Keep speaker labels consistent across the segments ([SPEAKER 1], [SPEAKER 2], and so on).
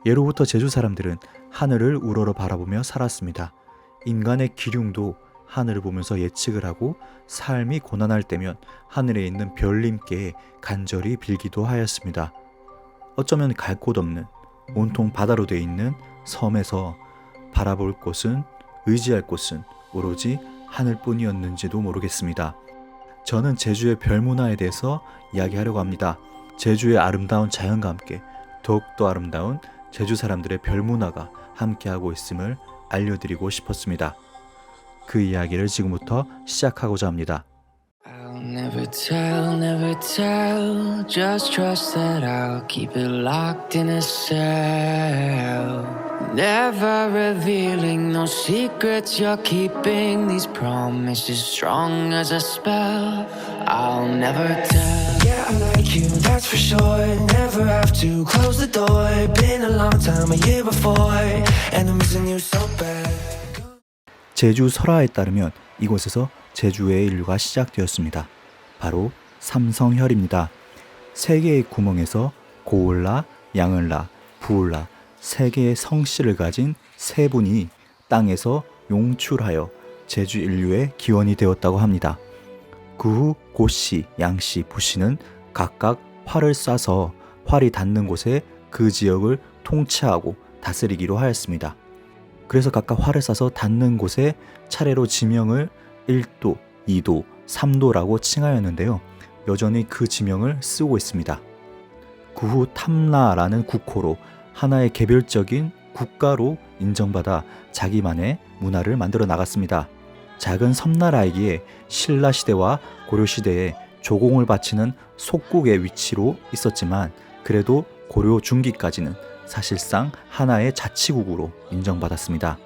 [SPEAKER 1] 예로부터 제주 사람들은 하늘을 우러러 바라보며 살았습니다. 인간의 기륭도 하늘을 보면서 예측을 하고 삶이 고난할 때면 하늘에 있는 별님께 간절히 빌기도 하였습니다. 어쩌면 갈 곳 없는 온통 바다로 되어 있는 섬에서 바라볼 곳은, 의지할 곳은 오로지 하늘뿐이었는지도 모르겠습니다. 저는 제주의 별문화에 대해서 이야기하려고 합니다. 제주의 아름다운 자연과 함께 더욱더 아름다운 제주 사람들의 별문화가 함께하고 있음을 알려드리고 싶었습니다. 그 이야기를 지금부터 시작하고자 합니다.
[SPEAKER 2] I'll never tell, just trust that I'll keep it locked in a cell. Never revealing no secrets you're keeping, these promises strong as a spell. I'll never tell. Yeah, I like you, that's for sure. Never have to close the door. Been a long time, a year before, and I'm missing you so bad.
[SPEAKER 1] 제주 설화에 따르면 이곳에서 제주의 인류가 시작되었습니다. 바로 삼성혈입니다. 세 개의 구멍에서 고을라, 양을라, 부을라 세 개의 성씨를 가진 세 분이 땅에서 용출하여 제주 인류의 기원이 되었다고 합니다. 그 후 고씨, 양씨, 부씨는 각각 활을 쏴서 활이 닿는 곳에 그 지역을 통치하고 다스리기로 하였습니다. 그래서 각각 활을 쏴서 닿는 곳에 차례로 지명을 1도, 2도, 3도라고 칭하였는데요. 여전히 그 지명을 쓰고 있습니다. 그 후 탐라라는 국호로 하나의 개별적인 국가로 인정받아 자기만의 문화를 만들어 나갔습니다. 작은 섬나라이기에 신라시대와 고려시대에 조공을 바치는 속국의 위치로 있었지만 그래도 고려 중기까지는 사실상 하나의 자치국으로 인정받았습니다.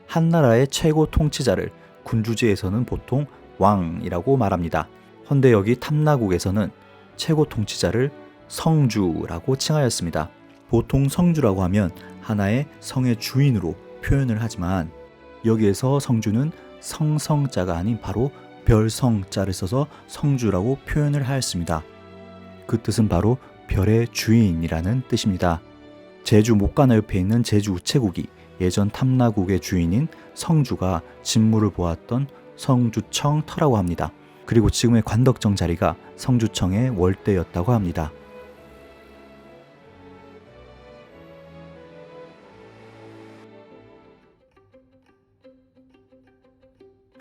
[SPEAKER 1] 한나라의 최고 통치자를 군주제에서는 보통 왕이라고 말합니다. 헌데 여기 탐라국에서는 최고 통치자를 성주라고 칭하였습니다. 보통 성주라고 하면 하나의 성의 주인으로 표현을 하지만 여기에서 성주는 성자가 아닌 바로 별성자를 써서 성주라고 표현을 하였습니다. 그 뜻은 바로 별의 주인이라는 뜻입니다. 제주 목가나 옆에 있는 제주 우체국이 예전 탐라국의 주인인 성주가 진무를 보았던 성주청 터라고 합니다. 그리고 지금의 관덕정 자리가 성주청의 월대였다고 합니다.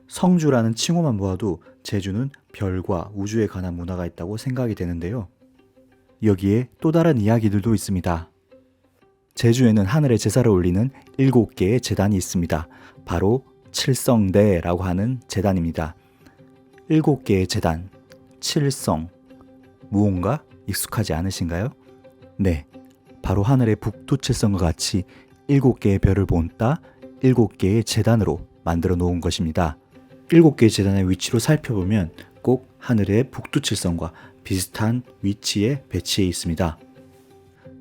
[SPEAKER 1] 성주라는 칭호만 보아도 제주는 별과 우주에 관한 문화가 있다고 생각이 되는데요. 여기에 또 다른 이야기들도 있습니다. 제주에는 하늘에 제사를 올리는 7개의 제단이 있습니다. 바로 칠성대라고 하는 제단입니다. 7개의 제단, 칠성, 무언가 익숙하지 않으신가요? 네, 바로 하늘의 북두칠성과 같이 7개의 별을 본따 7개의 제단으로 만들어 놓은 것입니다. 7개의 제단의 위치로 살펴보면 꼭 하늘의 북두칠성과 비슷한 위치에 배치해 있습니다.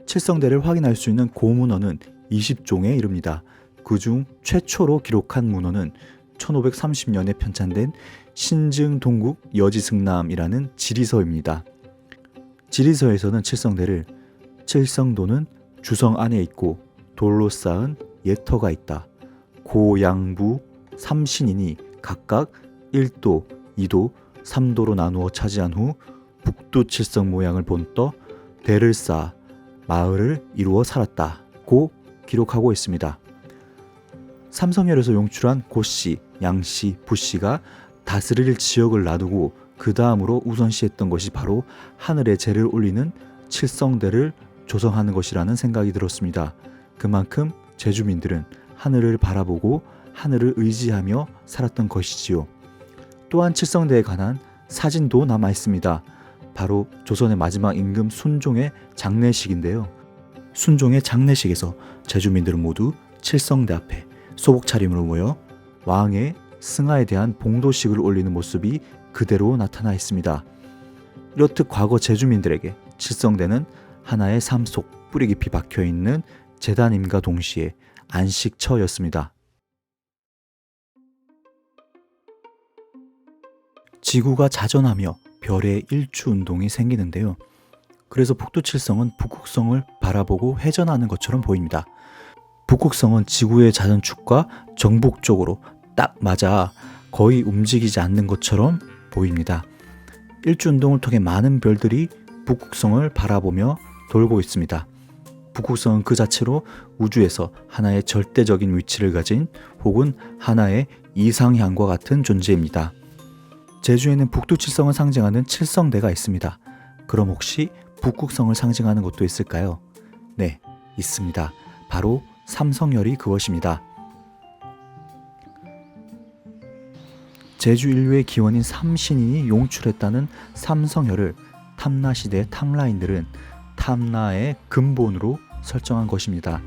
[SPEAKER 1] 칠성대를 확인할 수 있는 고문어는 20종에 이릅니다. 그중 최초로 기록한 문어는 1530년에 편찬된 신증동국 여지승남이라는 지리서입니다. 지리서에서는 칠성대를 칠성도는 주성 안에 있고 돌로 쌓은 예터가 있다. 고양부 삼신이니 각각 1도, 2도, 3도로 나누어 차지한 후 북두칠성 모양을 본떠 대를 쌓아 마을을 이루어 살았다고 기록하고 있습니다. 삼성혈에서 용출한 고씨, 양씨, 부씨가 다스릴 지역을 놔두고 그 다음으로 우선시했던 것이 바로 하늘에 제를 올리는 칠성대를 조성하는 것이라는 생각이 들었습니다. 그만큼 제주민들은 하늘을 바라보고 하늘을 의지하며 살았던 것이지요. 또한 칠성대에 관한 사진도 남아 있습니다. 바로 조선의 마지막 임금 순종의 장례식인데요. 순종의 장례식에서 제주민들은 모두 칠성대 앞에 소복 차림으로 모여 왕의 승하에 대한 봉도식을 올리는 모습이 그대로 나타나 있습니다. 이렇듯 과거 제주민들에게 칠성대는 하나의 삶 속 뿌리 깊이 박혀있는 제단임과 동시에 안식처였습니다. 지구가 자전하며 별의 일추운동이 생기는데요. 그래서 북두칠성은 북극성을 바라보고 회전하는 것처럼 보입니다. 북극성은 지구의 자전축과 정북 쪽으로 딱 맞아 거의 움직이지 않는 것처럼 보입니다. 일주운동을 통해 많은 별들이 북극성을 바라보며 돌고 있습니다. 북극성은 그 자체로 우주에서 하나의 절대적인 위치를 가진 혹은 하나의 이상향과 같은 존재입니다. 제주에는 북두칠성을 상징하는 칠성대가 있습니다. 그럼 혹시 북극성을 상징하는 곳도 있을까요? 네, 있습니다. 바로 삼성열이 그것입니다. 제주 인류의 기원인 삼신인이 용출했다는 삼성열을 탐나시대 탐라인들은 탐나의 근본으로 설정한 것입니다.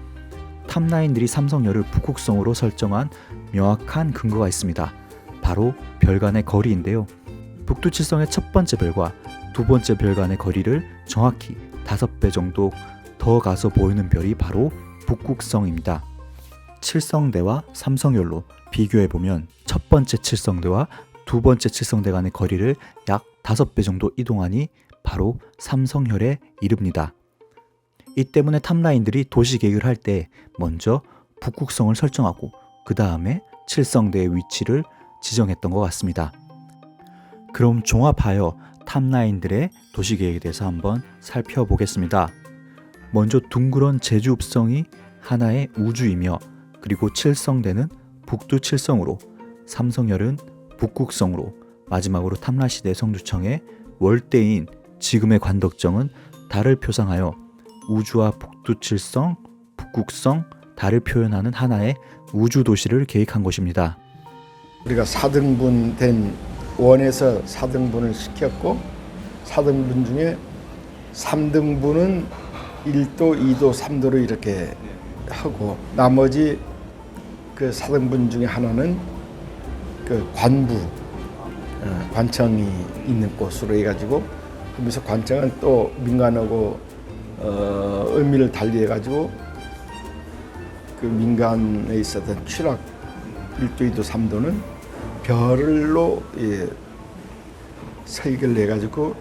[SPEAKER 1] 탐라인들이 삼성열을 북극성으로 설정한 명확한 근거가 있습니다. 바로 별 간의 거리인데요. 북두칠성의 첫 번째 별과 두 번째 별 간의 거리를 정확히 5배 정도 더 가서 보이는 별이 바로 북극성입니다. 칠성대와 삼성열로 비교해보면 첫 번째 칠성대와 두 번째 칠성대 간의 거리를 약 5배 정도 이동하니 바로 삼성열에 이릅니다. 이 때문에 탐라인들이 도시계획을 할 때 먼저 북극성을 설정하고 그 다음에 칠성대의 위치를 지정했던 것 같습니다. 그럼 종합하여 탐라인들의 도시계획에 대해서 한번 살펴보겠습니다. 먼저 둥그런 제주읍성이 하나의 우주이며 그리고 칠성대는 북두칠성으로 삼성열은 북극성으로 마지막으로 탐라시대 성주청의 월대인 지금의 관덕정은 달을 표상하여 우주와 북두칠성, 북극성, 달을 표현하는 하나의 우주도시를 계획한 것입니다.
[SPEAKER 3] 우리가 4등분된 원에서 4등분을 시켰고 4등분 중에 3등분은 1도, 2도, 3도로 이렇게 하고 나머지 그 4등분 중에 하나는 그 관부, 관청이 있는 곳으로 해가지고 그러면서 관청은 또 민간하고 의미를 달리 해가지고 그 민간에 있었던 추락 1도, 2도, 3도는 별로 설계를 해가지고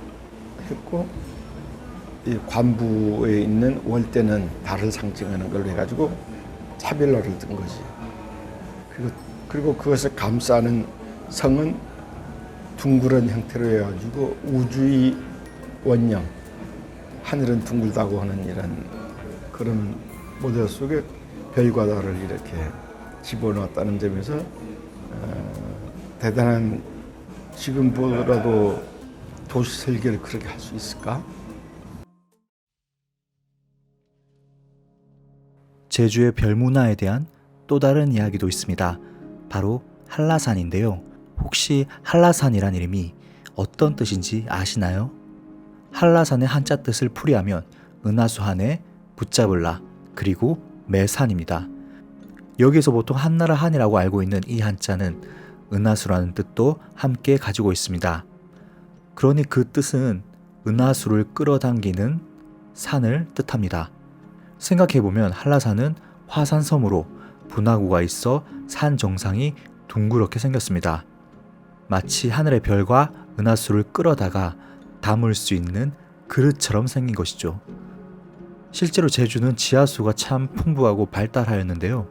[SPEAKER 3] 했고 이 관부에 있는 월대는 달을 상징하는 걸로 해가지고 차별화를 둔 거지. 그리고 그것을 감싸는 성은 둥그런 형태로 해가지고 우주의 원형, 하늘은 둥글다고 하는 이런 그런 모델 속에 별과 달을 이렇게 집어넣었다는 점에서 대단한 지금 보더라도 도시 설계를 그렇게 할 수 있을까?
[SPEAKER 1] 제주의 별문화에 대한 또 다른 이야기도 있습니다. 바로 한라산인데요. 혹시 한라산이란 이름이 어떤 뜻인지 아시나요? 한라산의 한자 뜻을 풀이하면 은하수한에 붙잡을라 그리고 매산입니다. 여기서 보통 한나라 한이라고 알고 있는 이 한자는 은하수라는 뜻도 함께 가지고 있습니다. 그러니 그 뜻은 은하수를 끌어당기는 산을 뜻합니다. 생각해보면 한라산은 화산섬으로 분화구가 있어 산 정상이 둥그렇게 생겼습니다. 마치 하늘의 별과 은하수를 끌어다가 담을 수 있는 그릇처럼 생긴 것이죠. 실제로 제주는 지하수가 참 풍부하고 발달하였는데요.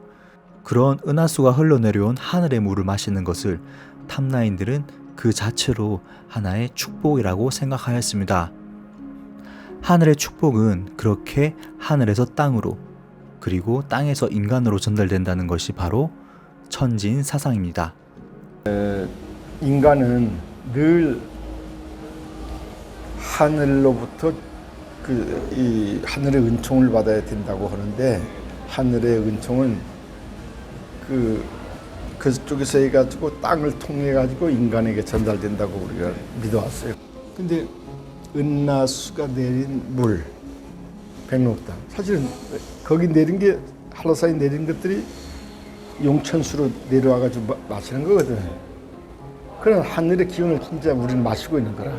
[SPEAKER 1] 그런 은하수가 흘러내려온 하늘의 물을 마시는 것을 탐라인들은 그 자체로 하나의 축복이라고 생각하였습니다. 하늘의 축복은 그렇게 하늘에서 땅으로 그리고 땅에서 인간으로 전달된다는 것이 바로 천지인 사상입니다.
[SPEAKER 3] 인간은 늘 하늘로부터 이 하늘의 은총을 받아야 된다고 하는데 하늘의 은총은 그쪽에서 해가지고 땅을 통해 가지고 인간에게 전달된다고 우리가 믿어왔어요. 근데 은하수가 내린 물, 백록담 사실은 거기 내린 게 한라산에 내린 것들이 용천수로 내려와 가지고 마시는 거거든. 그런 하늘의 기운을 진짜 우리는 마시고 있는 거라.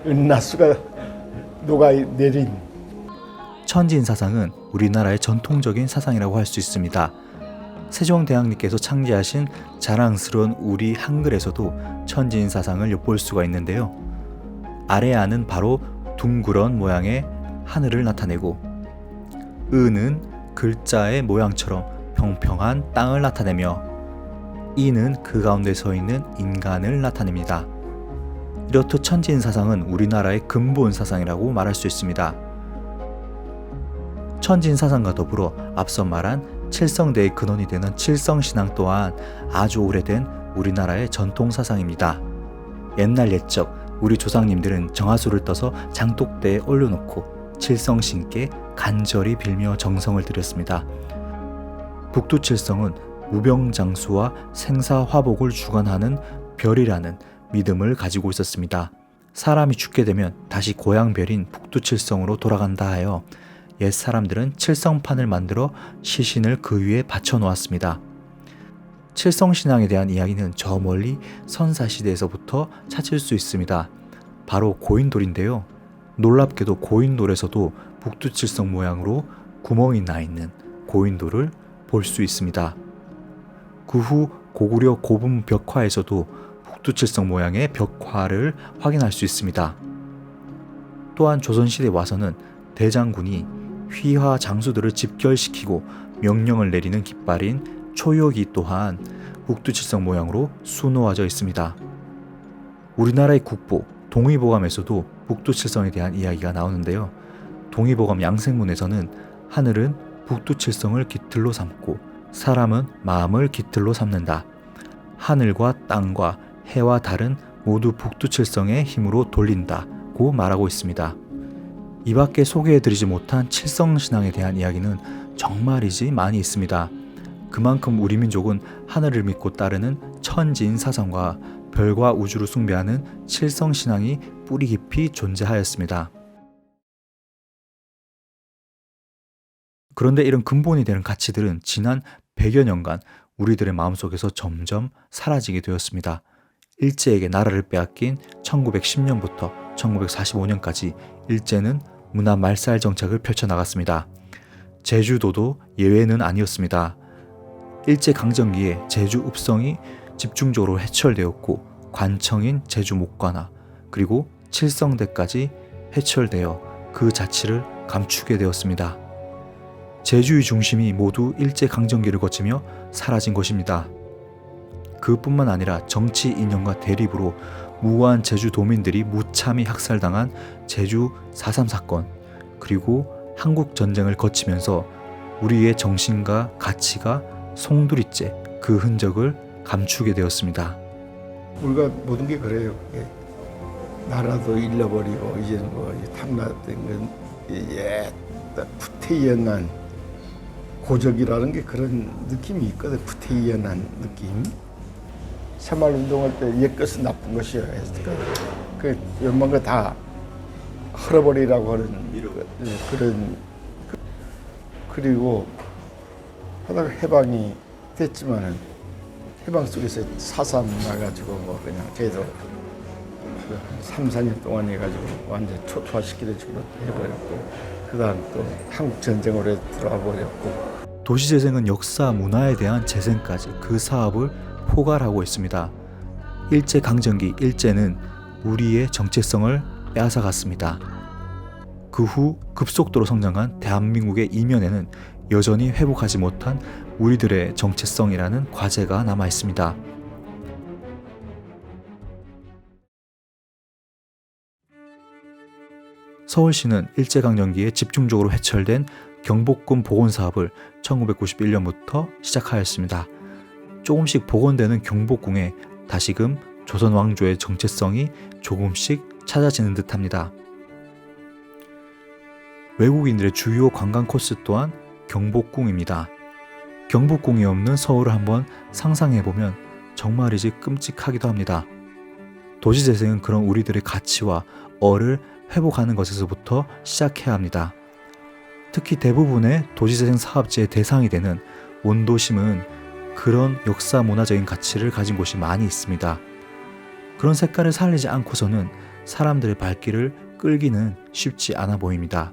[SPEAKER 3] 은하수가 녹아 내린
[SPEAKER 1] 천지인 사상은 우리나라의 전통적인 사상이라고 할 수 있습니다. 세종대왕님께서 창제하신 자랑스러운 우리 한글에서도 천지인 사상을 엿볼 수가 있는데요. 아레아는 바로 둥그런 모양의 하늘을 나타내고, 은은 글자의 모양처럼 평평한 땅을 나타내며, 이는 그 가운데 서 있는 인간을 나타냅니다. 이렇듯 천진사상은 우리나라의 근본 사상이라고 말할 수 있습니다. 천진사상과 더불어 앞서 말한 칠성대의 근원이 되는 칠성신앙 또한 아주 오래된 우리나라의 전통사상입니다. 옛날 옛적 우리 조상님들은 정화수를 떠서 장독대에 올려놓고 칠성신께 간절히 빌며 정성을 드렸습니다. 북두칠성은 무병장수와 생사화복을 주관하는 별이라는 믿음을 가지고 있었습니다. 사람이 죽게 되면 다시 고향별인 북두칠성으로 돌아간다 하여 옛 사람들은 칠성판을 만들어 시신을 그 위에 받쳐 놓았습니다. 칠성신앙에 대한 이야기는 저 멀리 선사시대에서부터 찾을 수 있습니다. 바로 고인돌인데요. 놀랍게도 고인돌에서도 북두칠성 모양으로 구멍이 나 있는 고인돌을 볼 수 있습니다. 그 후 고구려 고분 벽화에서도 북두칠성 모양의 벽화를 확인할 수 있습니다. 또한 조선시대에 와서는 대장군이 휘하 장수들을 집결시키고 명령을 내리는 깃발인 초yo기 또한 북두칠성 모양으로 수놓아져 있습니다. 우리나라의 국보 동의보감에서도 북두칠성에 대한 이야기가 나오는데요. 동의보감 양생문에서는 하늘은 북두칠성을 깃틀로 삼고 사람은 마음을 깃틀로 삼는다. 하늘과 땅과 해와 달은 모두 북두칠성의 힘으로 돌린다고 말하고 있습니다. 이 밖에 소개해드리지 못한 칠성신앙에 대한 이야기는 정말이지 많이 있습니다. 그만큼 우리 민족은 하늘을 믿고 따르는 천진사상과 별과 우주를 숭배하는 칠성신앙이 뿌리 깊이 존재하였습니다. 그런데 이런 근본이 되는 가치들은 지난 100여 년간 우리들의 마음속에서 점점 사라지게 되었습니다. 일제에게 나라를 빼앗긴 1910년부터 1945년까지 일제는 문화 말살 정책을 펼쳐나갔습니다. 제주도도 예외는 아니었습니다. 일제강점기에 제주 읍성이 집중적으로 해철되었고 관청인 제주 목관화 그리고 칠성대까지 해철되어 그 자치를 감추게 되었습니다. 제주의 중심이 모두 일제강점기를 거치며 사라진 것입니다. 그뿐만 아니라 정치 이념과 대립으로 무고한 제주도민들이 무참히 학살당한 제주 4.3 사건 그리고 한국전쟁을 거치면서 우리의 정신과 가치가 송두리째 그 흔적을 감추게 되었습니다.
[SPEAKER 3] 우리가 모든 게 그래요. 나라도 잃어버리고 이제 뭐 탐나던 건 옛 구태연한 고적이라는 게 그런 느낌이 있거든. 구태연한 느낌. 새마을운동할 때 옛것은 나쁜 것이야. 그 웬만한 거 다 헐어버리라고 하는 그런 그리고 하다가 해방이 됐지만은 해방 속에서 사삼 나가지고 뭐 그냥 계속 3, 4년 동안 해가지고 완전 초토화시키는 식으로 해버렸고 그 다음 또 한국 전쟁으로 들어와 버렸고
[SPEAKER 1] 도시재생은 역사 문화에 대한 재생까지 그 사업을 포괄하고 있습니다. 일제강점기 일제는 우리의 정체성을 빼앗아갔습니다. 그 후 급속도로 성장한 대한민국의 이면에는 여전히 회복하지 못한 우리들의 정체성이라는 과제가 남아 있습니다. 서울시는 일제강점기에 집중적으로 해철된 경복궁 복원사업을 1991년부터 시작하였습니다. 조금씩 복원되는 경복궁에 다시금 조선 왕조의 정체성이 조금씩 찾아지는 듯합니다. 외국인들의 주요 관광 코스 또한 경복궁입니다. 경복궁이 없는 서울을 한번 상상해보면 정말이지 끔찍하기도 합니다. 도시재생은 그런 우리들의 가치와 어를 회복하는 것에서부터 시작해야 합니다. 특히 대부분의 도시재생 사업지의 대상이 되는 원도심은 그런 역사 문화적인 가치를 가진 곳이 많이 있습니다. 그런 색깔을 살리지 않고서는 사람들의 발길을 끌기는 쉽지 않아 보입니다.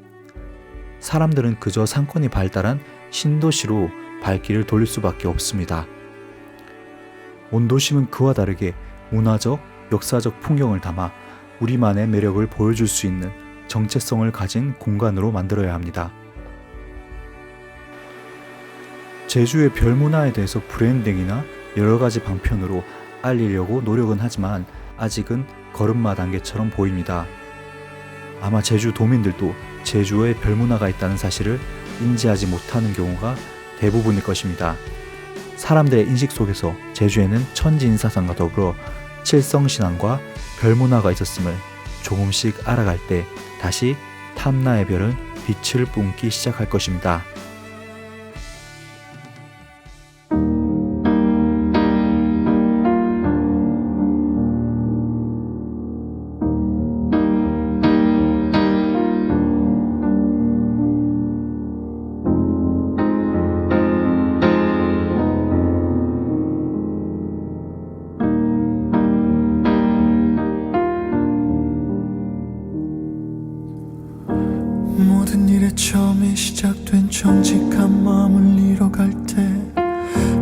[SPEAKER 1] 사람들은 그저 상권이 발달한 신도시로 발길을 돌릴 수밖에 없습니다. 원도심은 그와 다르게 문화적, 역사적 풍경을 담아 우리만의 매력을 보여줄 수 있는 정체성을 가진 공간으로 만들어야 합니다. 제주의 별 문화에 대해서 브랜딩이나 여러 가지 방편으로 알리려고 노력은 하지만 아직은 걸음마 단계처럼 보입니다. 아마 제주 도민들도 제주에 별 문화가 있다는 사실을 인지하지 못하는 경우가 대부분일 것입니다. 사람들의 인식 속에서 제주에는 천지인사상과 더불어 칠성신앙과 별 문화가 있었음을 조금씩 알아갈 때 다시 탐나의 별은 빛을 뿜기 시작할 것입니다.
[SPEAKER 4] 모든 일의 처음에 시작된 정직한 마음을 잃어갈 때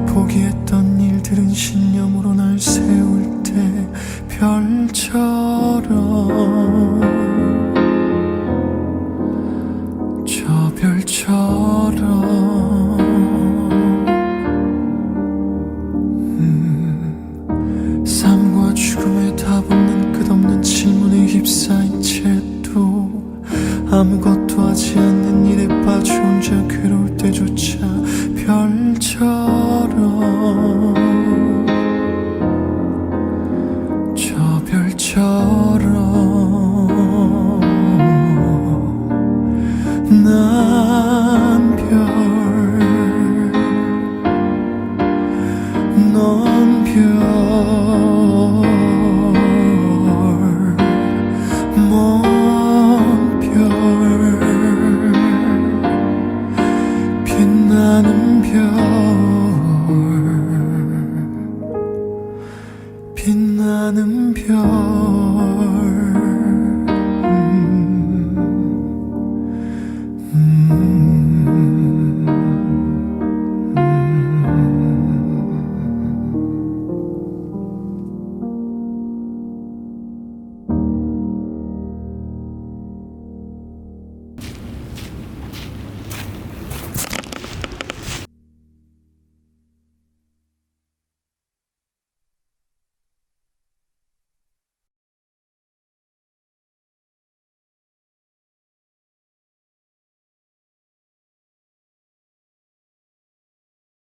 [SPEAKER 4] 포기했던 일들은 신념으로 날 세울 때 별처럼 저 별처럼 삶과 죽음에 답 없는 끝없는 질문에 휩싸인 채도 아무것도 하지 않는 일에 빠져 혼자 괴로울 때조차 별처럼 저 별처럼 난 별, 넌 별, 먼 별, 빛나는 별, 빛나는 별.